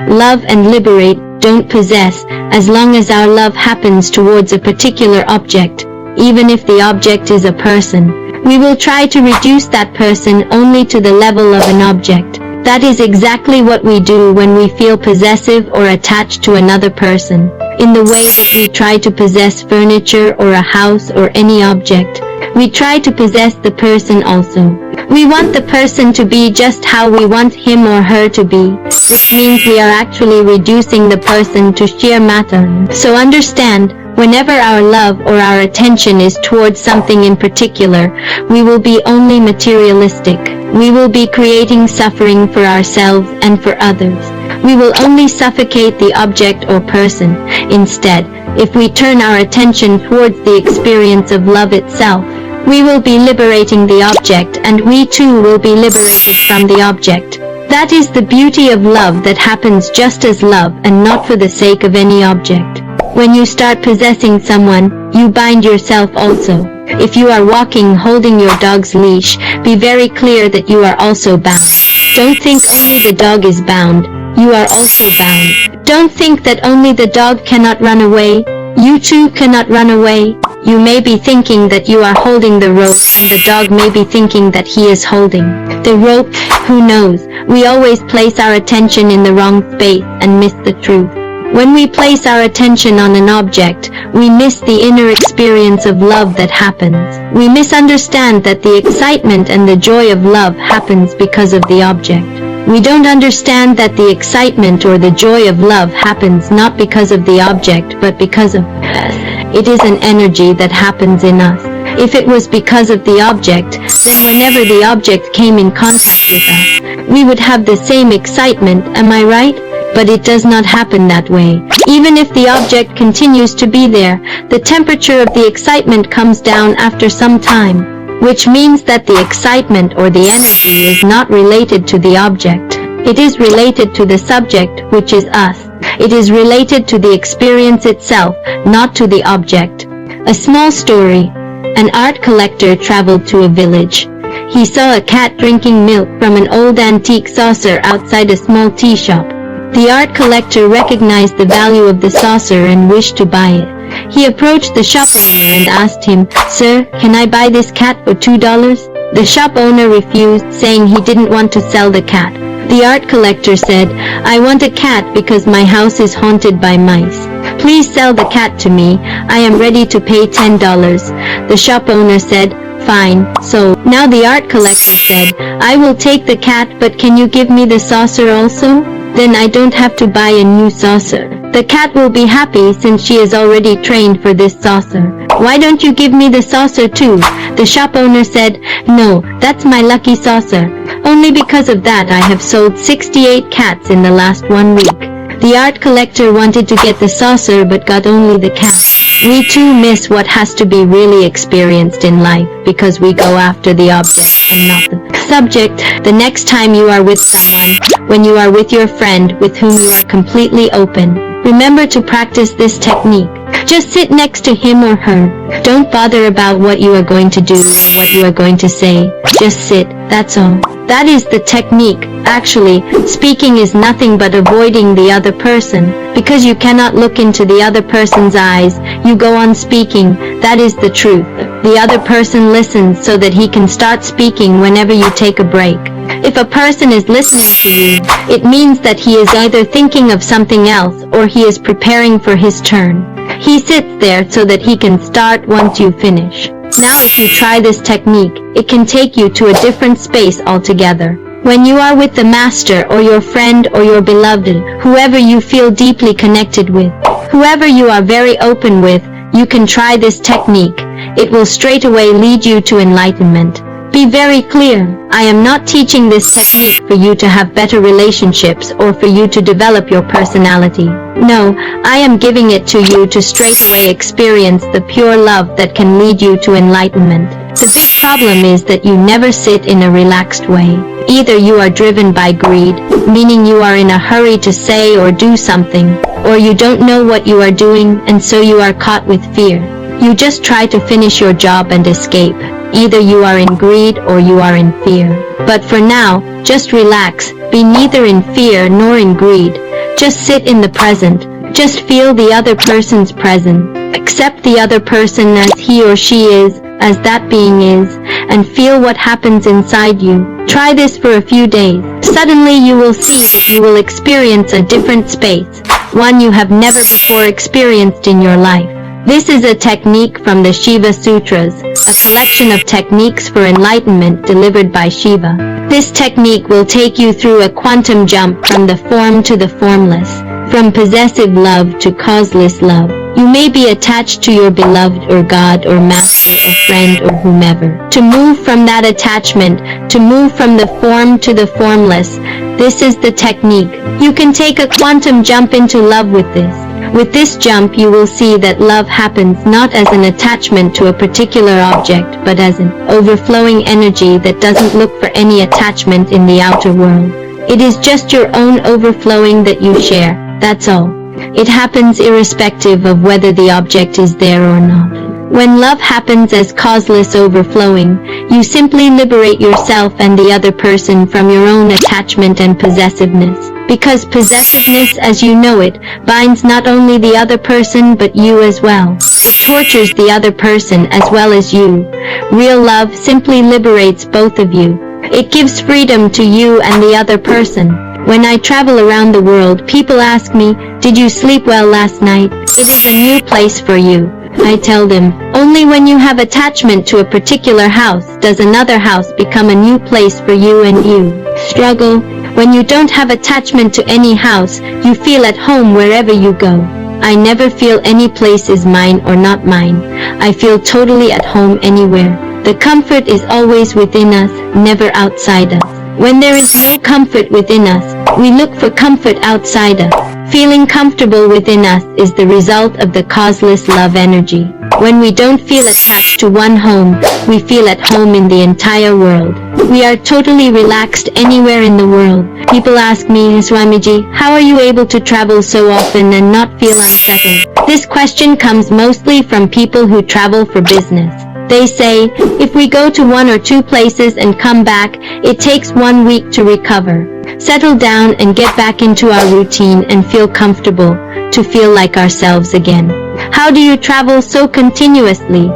Love and liberate, don't possess, as long as our love happens towards a particular object, even if the object is a person. We will try to reduce that person only to the level of an object. That is exactly what we do when we feel possessive or attached to another person. In the way that we try to possess furniture or a house or any object, we try to possess the person also. We want the person to be just how we want him or her to be, which means we are actually reducing the person to sheer matter. So understand, whenever our love or our attention is towards something in particular, we will be only materialistic. We will be creating suffering for ourselves and for others. We will only suffocate the object or person. Instead, if we turn our attention towards the experience of love itself, we will be liberating the object, and we too will be liberated from the object. That is the beauty of love that happens just as love and not for the sake of any object. When you start possessing someone, you bind yourself also. If you are walking holding your dog's leash, be very clear that you are also bound. Don't think only the dog is bound. You are also bound. Don't think that only the dog cannot run away. You too cannot run away. You may be thinking that you are holding the rope, and the dog may be thinking that he is holding the rope. Who knows? We always place our attention in the wrong space and miss the truth. When we place our attention on an object, we miss the inner experience of love that happens. We misunderstand that the excitement and the joy of love happens because of the object. We don't understand that the excitement or the joy of love happens not because of the object but because of us. It is an energy that happens in us. If it was because of the object, then whenever the object came in contact with us, we would have the same excitement, am I right? But it does not happen that way. Even if the object continues to be there, the temperature of the excitement comes down after some time, which means that the excitement or the energy is not related to the object. It is related to the subject, which is us. It is related to the experience itself, not to the object. A small story. An art collector traveled to a village. He saw a cat drinking milk from an old antique saucer outside a small tea shop. The art collector recognized the value of the saucer and wished to buy it. He approached the shop owner and asked him, "Sir, can I buy this cat for $2? The shop owner refused, saying he didn't want to sell the cat. The art collector said, "I want a cat because my house is haunted by mice. Please sell the cat to me. I am ready to pay $10. The shop owner said, "Fine." So, now the art collector said, "I will take the cat, but can you give me the saucer also? Then I don't have to buy a new saucer. The cat will be happy since she is already trained for this saucer. Why don't you give me the saucer too?" The shop owner said, "No, that's my lucky saucer. Only because of that I have sold 68 cats in the last 1 week." The art collector wanted to get the saucer but got only the cat. We too miss what has to be really experienced in life because we go after the object and not the subject. The next time you are with someone, when you are with your friend with whom you are completely open, remember to practice this technique. Just sit next to him or her. Don't bother about what you are going to do or what you are going to say. Just sit, that's all. That is the technique. Actually, speaking is nothing but avoiding the other person. Because you cannot look into the other person's eyes, you go on speaking. That is the truth. The other person listens so that he can start speaking whenever you take a break. If a person is listening to you, it means that he is either thinking of something else or he is preparing for his turn. He sits there so that he can start once you finish. Now if you try this technique, it can take you to a different space altogether. When you are with the master or your friend or your beloved, whoever you feel deeply connected with, whoever you are very open with, you can try this technique. It will straight away lead you to enlightenment. Be very clear, I am not teaching this technique for you to have better relationships or for you to develop your personality. No, I am giving it to you to straight away experience the pure love that can lead you to enlightenment. The big problem is that you never sit in a relaxed way. Either you are driven by greed, meaning you are in a hurry to say or do something, or you don't know what you are doing and so you are caught with fear. You just try to finish your job and escape. Either you are in greed or you are in fear. But for now, just relax, be neither in fear nor in greed. Just sit in the present. Just feel the other person's presence. Accept the other person as he or she is, as that being is, and feel what happens inside you. Try this for a few days. Suddenly you will see that you will experience a different space, one you have never before experienced in your life. This is a technique from the Shiva Sutras, a collection of techniques for enlightenment delivered by Shiva. This technique will take you through a quantum jump from the form to the formless, from possessive love to causeless love. You may be attached to your beloved or God or master or friend or whomever. To move from that attachment, to move from the form to the formless, this is the technique. You can take a quantum jump into love with this. With this jump you will see that love happens not as an attachment to a particular object, but as an overflowing energy that doesn't look for any attachment in the outer world. It is just your own overflowing that you share, that's all. It happens irrespective of whether the object is there or not. When love happens as causeless overflowing, you simply liberate yourself and the other person from your own attachment and possessiveness. Because possessiveness as you know it, binds not only the other person but you as well. It tortures the other person as well as you. Real love simply liberates both of you. It gives freedom to you and the other person. When I travel around the world, people ask me, "Did you sleep well last night? It is a new place for you." I tell them, only when you have attachment to a particular house does another house become a new place for you and you. Struggle. When you don't have attachment to any house, you feel at home wherever you go. I never feel any place is mine or not mine. I feel totally at home anywhere. The comfort is always within us, never outside us. When there is no comfort within us, we look for comfort outside us. Feeling comfortable within us is the result of the causeless love energy. When we don't feel attached to one home, we feel at home in the entire world. We are totally relaxed anywhere in the world. People ask me, "Swamiji, how are you able to travel so often and not feel unsettled?" This question comes mostly from people who travel for business. They say, if we go to 1 or 2 places and come back, it takes 1 week to recover, settle down and get back into our routine and feel comfortable, to feel like ourselves again. How do you travel so continuously?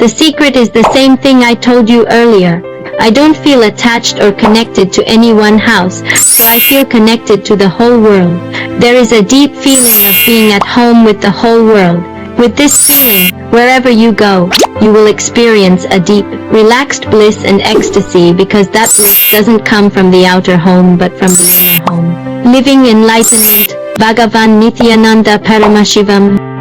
The secret is the same thing I told you earlier. I don't feel attached or connected to any one house, so I feel connected to the whole world. There is a deep feeling of being at home with the whole world. With this feeling, wherever you go, you will experience a deep, relaxed bliss and ecstasy because that bliss doesn't come from the outer home but from the inner home. Living enlightenment, Bhagavan Nityananda Paramashivam.